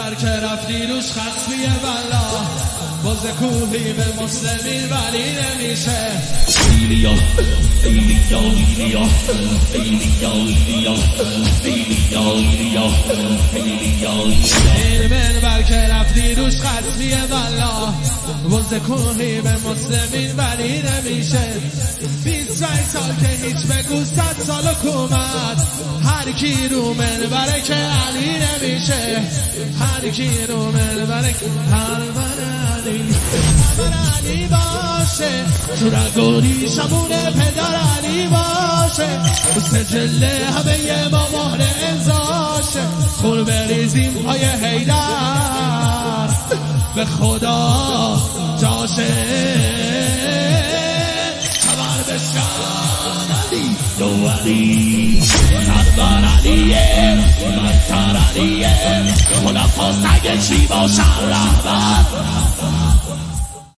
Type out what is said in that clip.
منبر که رفتی روش خصمیه بلا باز کوهی به مسلمین ولی نمیشه ایلیا ایلیا ایلیا ایلیا ایلیا ایلیا ایلیا ایلیا این منبر که رفتی روش خصمیه بلا باز کوهی به مسلمین ولی نمیشه 25 سال که هیچ بگو 100 سال حکومت هر کی رو منبره که علی نمیشه هر کی رو منبره که علی باشه تو رگوری شمونه پدر علی باشه سجل همه با مهر امضاشه خون بریزیم پای حیدر به خدا جاشه خبر بشان علی دو علی نظر علیه مستر علیه خدا پاسگه چی باشن رهبر